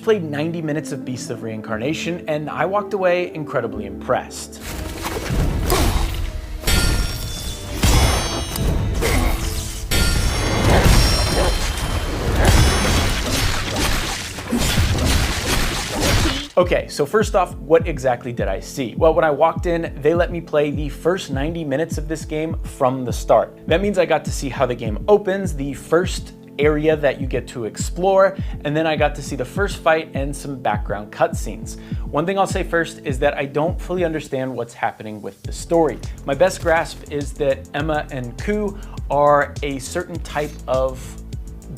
Played 90 minutes of Beast of Reincarnation, and I walked away incredibly impressed. Okay, so first off, what exactly did I see? Well, when I walked in, they let me play the first 90 minutes of this game from the start. That means I got to see how the game opens, the first area that you get to explore, and then I got to see the first fight and some background cutscenes. One thing I'll say first is that I don't fully understand what's happening with the story. My best grasp is that Emma and Ku are a certain type of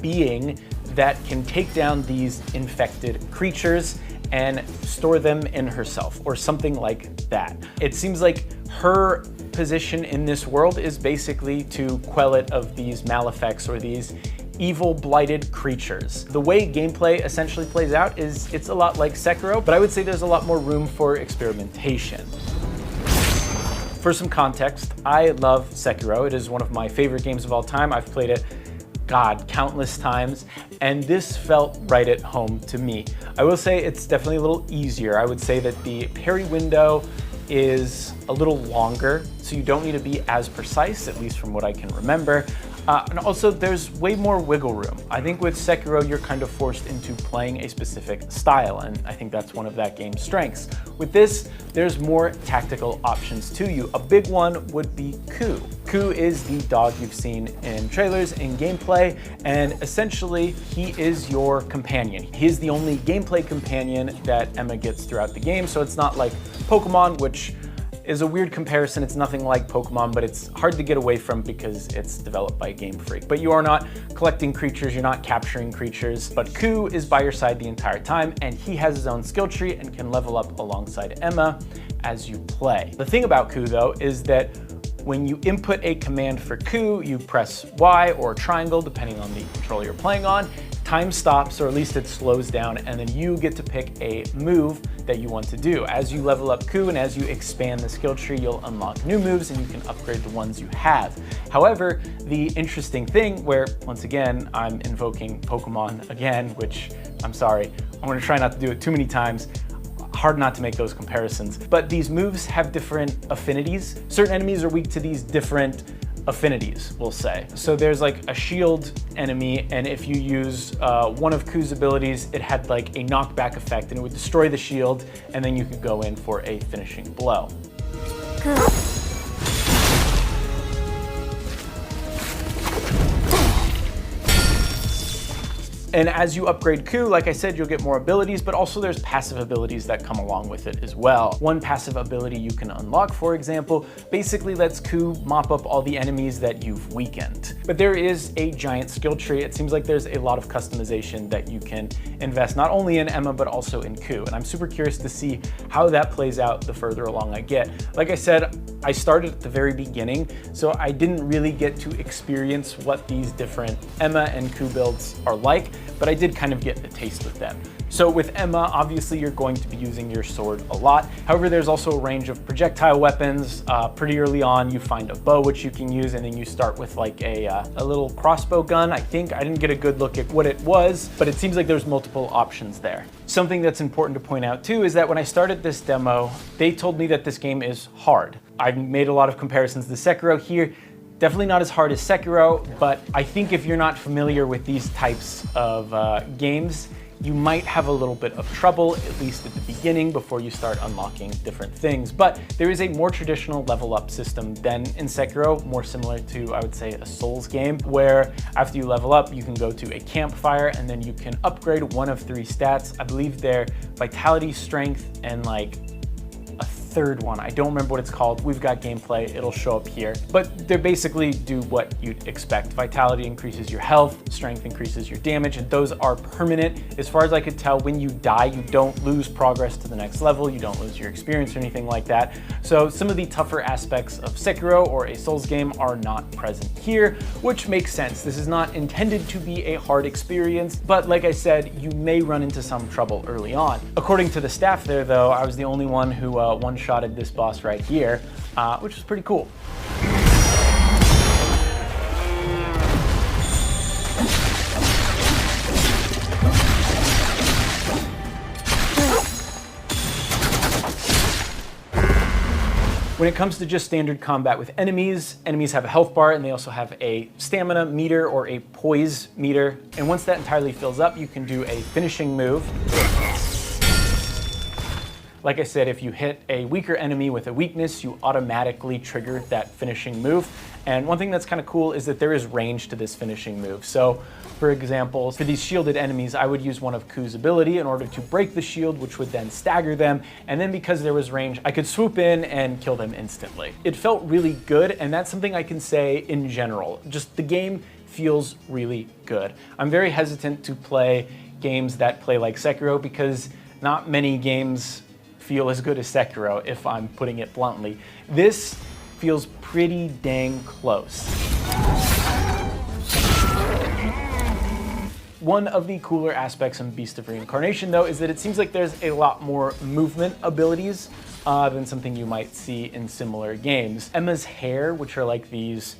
being that can take down these infected creatures and store them in herself, or something like that. It seems like her position in this world is basically to quell it of these malefacts or these evil blighted creatures. The way gameplay essentially plays out is it's a lot like Sekiro, but I would say there's a lot more room for experimentation. For some context, I love Sekiro. It is one of my favorite games of all time. I've played it countless times, and this felt right at home to me. I will say it's definitely a little easier. I would say that the parry window is a little longer, so you don't need to be as precise, at least from what I can remember. And also there's way more wiggle room. I think with Sekiro, you're kind of forced into playing a specific style, and I think that's one of that game's strengths. With this, there's more tactical options to you. A big one would be Ku. Ku is the dog you've seen in trailers, in gameplay, and essentially he is your companion. He is the only gameplay companion that Emma gets throughout the game, so it's not like Pokémon, which is a weird comparison. It's nothing like Pokemon, but it's hard to get away from because it's developed by Game Freak. But you are not collecting creatures, you're not capturing creatures, but Ku is by your side the entire time, and he has his own skill tree and can level up alongside Emma as you play. The thing about Ku, though, is that when you input a command for Ku, you press Y or triangle, depending on the controller you're playing on, time stops, or at least it slows down, and then you get to pick a move that you want to do. As you level up Ku and as you expand the skill tree, you'll unlock new moves and you can upgrade the ones you have. However, the interesting thing where, once again, I'm invoking Pokemon again, which I'm sorry, I'm gonna try not to do it too many times. Hard not to make those comparisons, but these moves have different affinities. Certain enemies are weak to these different affinities, we'll say. So there's like a shield enemy, and if you use one of Ku's abilities, it had like a knockback effect and it would destroy the shield, and then you could go in for a finishing blow. And as you upgrade Ku, like I said, you'll get more abilities, but also there's passive abilities that come along with it as well. One passive ability you can unlock, for example, basically lets Ku mop up all the enemies that you've weakened. But there is a giant skill tree. It seems like there's a lot of customization that you can invest, not only in Emma, but also in Ku. And I'm super curious to see how that plays out the further along I get. Like I said, I started at the very beginning, so I didn't really get to experience what these different Emma and Ku builds are like, but I did kind of get a taste with them. So with Emma, obviously you're going to be using your sword a lot. However, there's also a range of projectile weapons. Pretty early on, you find a bow which you can use, and then you start with like a little crossbow gun. I think I didn't get a good look at what it was, but it seems like there's multiple options there. Something that's important to point out too is that when I started this demo, they told me that this game is hard. I've made a lot of comparisons to Sekiro here. Definitely not as hard as Sekiro, but I think if you're not familiar with these types of games, you might have a little bit of trouble, at least at the beginning, before you start unlocking different things. But there is a more traditional level up system than in Sekiro, more similar to, I would say, a Souls game, where after you level up, you can go to a campfire and then you can upgrade one of 3 stats. I believe they're vitality, strength, and like a third one. I don't remember what it's called. We've got gameplay, it'll show up here. But they basically do what you'd expect. Vitality increases your health, strength increases your damage, and those are permanent. As far as I could tell, when you die, you don't lose progress to the next level, you don't lose your experience or anything like that. So some of the tougher aspects of Sekiro or a Souls game are not present here, which makes sense. This is not intended to be a hard experience, but like I said, you may run into some trouble early on. According to the staff there, though, I was the only one who one-shotted this boss right here, which was pretty cool. When it comes to just standard combat with enemies have a health bar and they also have a stamina meter or a poise meter. And once that entirely fills up, you can do a finishing move. Like I said, if you hit a weaker enemy with a weakness, you automatically trigger that finishing move. And one thing that's kind of cool is that there is range to this finishing move. So, for example, for these shielded enemies, I would use one of Ku's ability in order to break the shield, which would then stagger them. And then because there was range, I could swoop in and kill them instantly. It felt really good, and that's something I can say in general. Just the game feels really good. I'm very hesitant to play games that play like Sekiro because not many games feel as good as Sekiro, if I'm putting it bluntly. This feels pretty dang close. One of the cooler aspects in Beast of Reincarnation, though, is that it seems like there's a lot more movement abilities than something you might see in similar games. Emma's hair, which are like these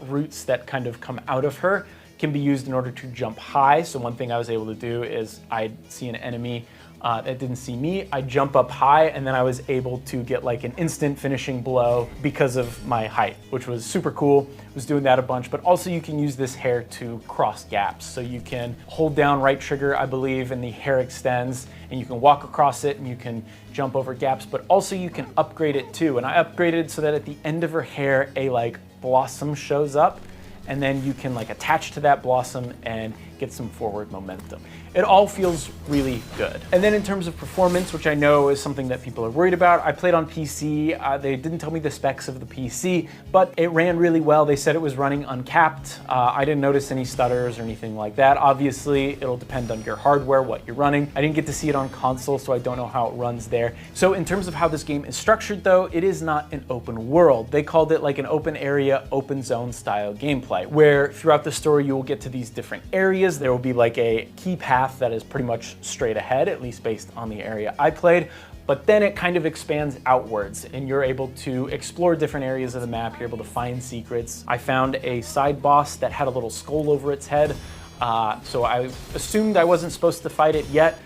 roots that kind of come out of her, can be used in order to jump high. So one thing I was able to do is I'd see an enemy that didn't see me, I jump up high, and then I was able to get like an instant finishing blow because of my height, which was super cool. I was doing that a bunch, but also you can use this hair to cross gaps. So you can hold down right trigger, I believe, and the hair extends, and you can walk across it and you can jump over gaps, but also you can upgrade it too. And I upgraded so that at the end of her hair, a like blossom shows up, and then you can like attach to that blossom and get some forward momentum. It all feels really good. And then in terms of performance, which I know is something that people are worried about, I played on PC. They didn't tell me the specs of the PC, but it ran really well. They said it was running uncapped. I didn't notice any stutters or anything like that. Obviously, it'll depend on your hardware, what you're running. I didn't get to see it on console, so I don't know how it runs there. So in terms of how this game is structured though, it is not an open world. They called it like an open area, open zone style gameplay, where throughout the story you will get to these different areas. There will be like a key path that is pretty much straight ahead, at least based on the area I played, but then it kind of expands outwards and you're able to explore different areas of the map. You're able to find secrets. I found a side boss that had a little skull over its head, so I assumed I wasn't supposed to fight it yet.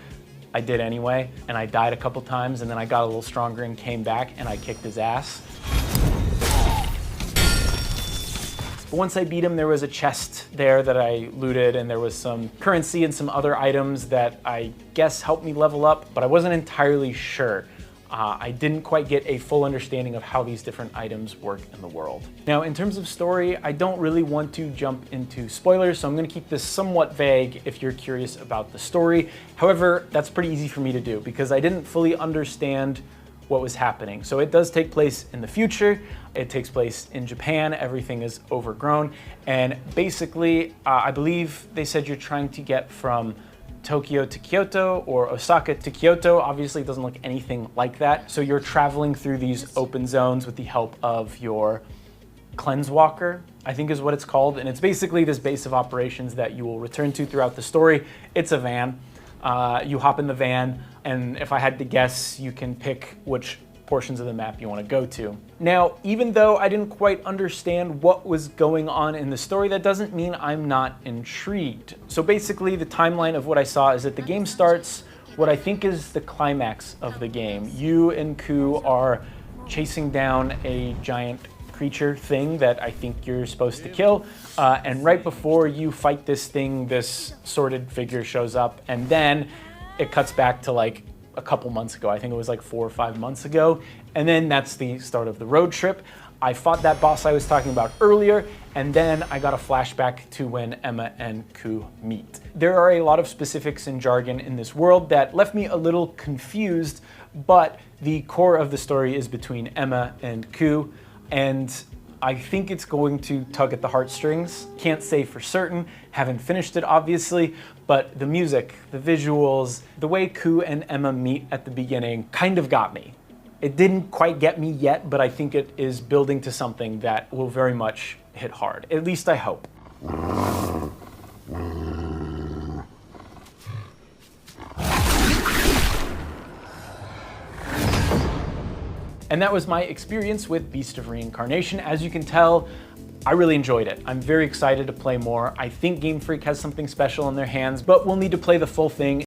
I did anyway, and I died a couple times, and then I got a little stronger and came back and I kicked his ass. But once I beat him, there was a chest there that I looted, and there was some currency and some other items that I guess helped me level up, but I wasn't entirely sure. I didn't quite get a full understanding of how these different items work in the world. Now, in terms of story, I don't really want to jump into spoilers, so I'm gonna keep this somewhat vague if you're curious about the story. However, that's pretty easy for me to do because I didn't fully understand what was happening. So it does take place in the future. It takes place in Japan. Everything is overgrown. And basically, I believe they said you're trying to get from Tokyo to Kyoto or Osaka to Kyoto. Obviously, it doesn't look anything like that. So you're traveling through these open zones with the help of your cleanse walker, I think is what it's called. And it's basically this base of operations that you will return to throughout the story. It's a van. You hop in the van, and if I had to guess, you can pick which portions of the map you want to go to. Now, even though I didn't quite understand what was going on in the story, that doesn't mean I'm not intrigued. So basically, the timeline of what I saw is that the game starts what I think is the climax of the game. You and Ku are chasing down a giant creature thing that I think you're supposed to kill, and right before you fight this thing, this sworded figure shows up, and then it cuts back to like a couple months ago. I think it was like 4 or 5 months ago, and then that's the start of the road trip. I fought that boss I was talking about earlier, and then I got a flashback to when Emma and Ku meet. There are a lot of specifics and jargon in this world that left me a little confused, but the core of the story is between Emma and Ku, and I think it's going to tug at the heartstrings. Can't say for certain, haven't finished it obviously, but the music, the visuals, the way Ku and Emma meet at the beginning kind of got me. It didn't quite get me yet, but I think it is building to something that will very much hit hard. At least I hope. And that was my experience with Beast of Reincarnation. As you can tell, I really enjoyed it. I'm very excited to play more. I think Game Freak has something special in their hands, but we'll need to play the full thing